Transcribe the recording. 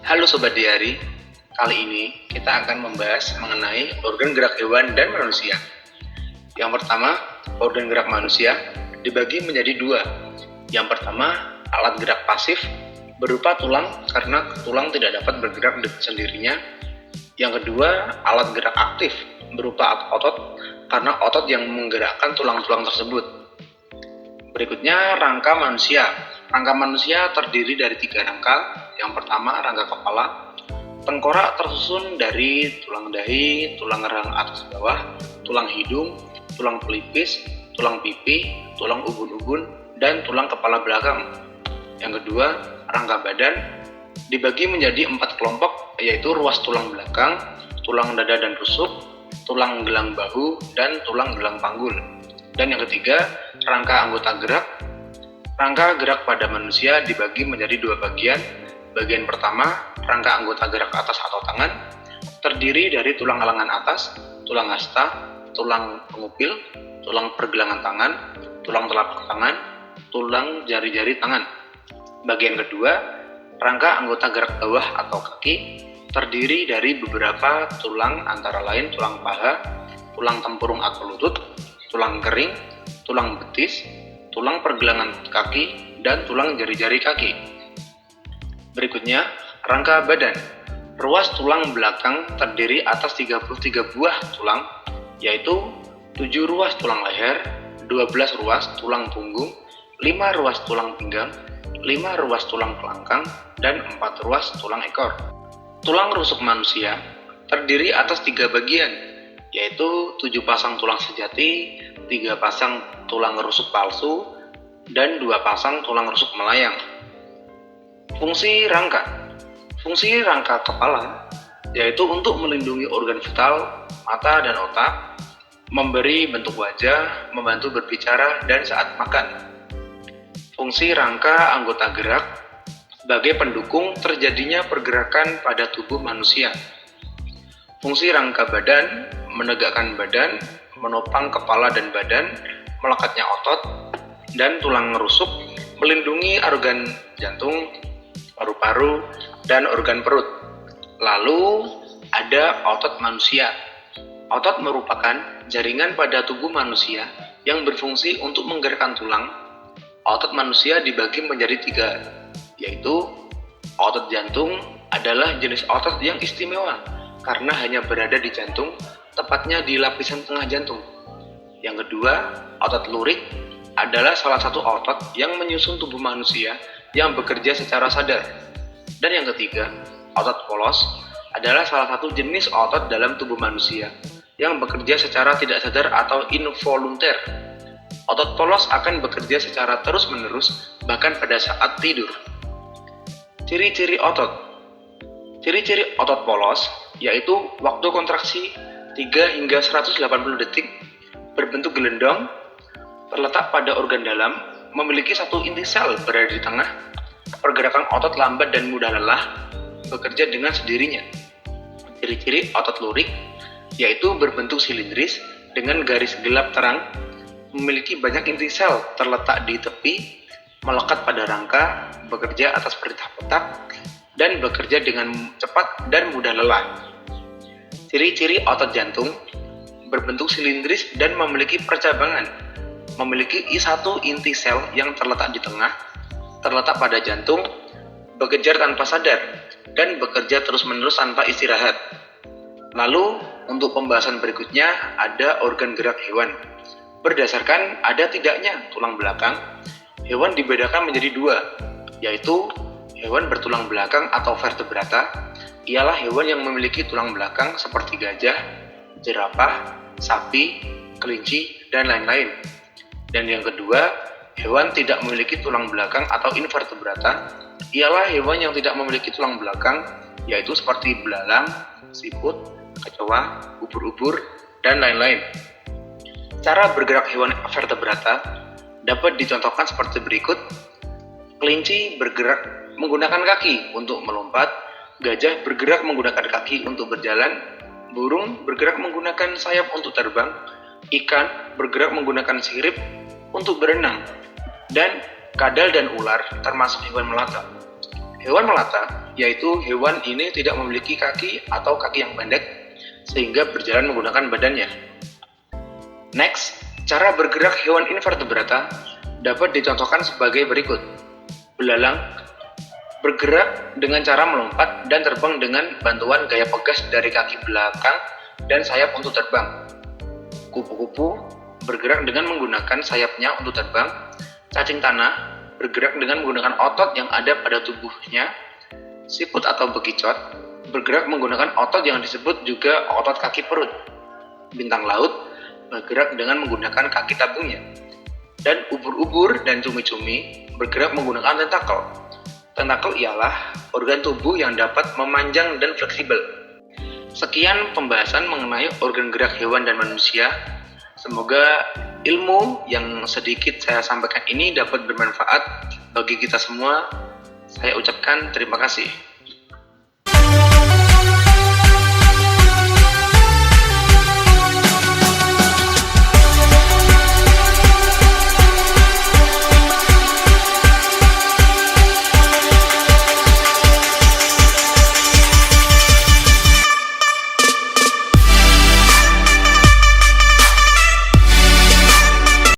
Halo Sobat Diari, kali ini kita akan membahas mengenai organ gerak hewan dan manusia. Yang pertama, organ gerak manusia dibagi menjadi dua. Yang pertama, alat gerak pasif berupa tulang karena tulang tidak dapat bergerak sendirinya. Yang kedua, alat gerak aktif berupa otot karena otot yang menggerakkan tulang-tulang tersebut. Berikutnya, rangka manusia. Rangka manusia terdiri dari 3 rangka. Yang pertama, rangka kepala. Tengkorak tersusun dari tulang dahi, tulang rahang atas bawah, tulang hidung, tulang pelipis, tulang pipi, tulang ubun-ubun, dan tulang kepala belakang. Yang kedua, rangka badan dibagi menjadi 4 kelompok, yaitu ruas tulang belakang, tulang dada dan rusuk, tulang gelang bahu, dan tulang gelang panggul. Dan yang ketiga, rangka anggota gerak. Rangka gerak pada manusia dibagi menjadi 2 bagian. Bagian pertama, rangka anggota gerak atas atau tangan, terdiri dari tulang alangan atas, tulang hasta, tulang pengupil, tulang pergelangan tangan, tulang telapak tangan, tulang jari-jari tangan. Bagian kedua, rangka anggota gerak bawah atau kaki, terdiri dari beberapa tulang antara lain tulang paha, tulang tempurung atau lutut, tulang kering, tulang betis, tulang pergelangan kaki, dan tulang jari-jari kaki. Berikutnya, rangka badan. Ruas tulang belakang terdiri atas 33 buah tulang, yaitu 7 ruas tulang leher, 12 ruas tulang punggung, 5 ruas tulang pinggang, 5 ruas tulang kelangkang, dan 4 ruas tulang ekor. Tulang rusuk manusia terdiri atas 3 bagian, yaitu 7 pasang tulang sejati, 3 pasang tulang rusuk palsu, dan 2 pasang tulang rusuk melayang. Fungsi rangka. Fungsi rangka kepala yaitu untuk melindungi organ vital, mata dan otak, memberi bentuk wajah, membantu berbicara, dan saat makan. Fungsi rangka anggota gerak sebagai pendukung terjadinya pergerakan pada tubuh manusia. Fungsi rangka badan menegakkan badan, menopang kepala dan badan, melekatnya otot dan tulang rusuk, melindungi organ jantung, paru-paru, dan organ perut. Lalu ada otot manusia. Otot merupakan jaringan pada tubuh manusia yang berfungsi untuk menggerakkan tulang. Otot manusia dibagi menjadi 3, yaitu otot jantung adalah jenis otot yang istimewa karena hanya berada di jantung, tepatnya di lapisan tengah jantung. Yang kedua, otot lurik adalah salah satu otot yang menyusun tubuh manusia yang bekerja secara sadar. Dan yang ketiga, otot polos adalah salah satu jenis otot dalam tubuh manusia yang bekerja secara tidak sadar atau involunter. Otot polos akan bekerja secara terus-menerus bahkan pada saat tidur. Ciri-ciri otot. Ciri-ciri otot polos yaitu waktu kontraksi 3 hingga 180 detik, berbentuk gelendong, terletak pada organ dalam, memiliki satu inti sel berada di tengah, pergerakan otot lambat dan mudah lelah, bekerja dengan sendirinya. Ciri-ciri otot lurik yaitu berbentuk silindris dengan garis gelap terang, memiliki banyak inti sel terletak di tepi, melekat pada rangka, bekerja atas perintah otak, dan bekerja dengan cepat dan mudah lelah. Ciri-ciri otot jantung berbentuk silindris dan memiliki percabangan, memiliki satu inti sel yang terletak di tengah, terletak pada jantung, bekerja tanpa sadar, dan bekerja terus-menerus tanpa istirahat. Lalu, untuk pembahasan berikutnya ada organ gerak hewan. Berdasarkan ada tidaknya tulang belakang, hewan dibedakan menjadi 2, yaitu hewan bertulang belakang atau vertebrata, ialah hewan yang memiliki tulang belakang seperti gajah, jerapah, sapi, kelinci, dan lain-lain. Dan yang kedua, hewan tidak memiliki tulang belakang atau invertebrata, ialah hewan yang tidak memiliki tulang belakang, yaitu seperti belalang, siput, kecoa, ubur-ubur, dan lain-lain. Cara bergerak hewan vertebrata dapat dicontohkan seperti berikut. Kelinci bergerak menggunakan kaki untuk melompat, gajah bergerak menggunakan kaki untuk berjalan, burung bergerak menggunakan sayap untuk terbang, ikan bergerak menggunakan sirip untuk berenang, dan kadal dan ular termasuk hewan melata. Hewan melata yaitu hewan ini tidak memiliki kaki atau kaki yang pendek sehingga berjalan menggunakan badannya. Next, cara bergerak hewan invertebrata dapat dicontohkan sebagai berikut. Belalang bergerak dengan cara melompat dan terbang dengan bantuan gaya pegas dari kaki belakang dan sayap untuk terbang. Kupu-kupu bergerak dengan menggunakan sayapnya untuk terbang. Cacing tanah bergerak dengan menggunakan otot yang ada pada tubuhnya. Siput atau bekicot bergerak menggunakan otot yang disebut juga otot kaki perut. Bintang laut bergerak dengan menggunakan kaki tabungnya. Dan ubur-ubur dan cumi-cumi bergerak menggunakan tentakel. Tentakel ialah organ tubuh yang dapat memanjang dan fleksibel. Sekian pembahasan mengenai organ gerak hewan dan manusia. Semoga ilmu yang sedikit saya sampaikan ini dapat bermanfaat bagi kita semua. Saya ucapkan terima kasih.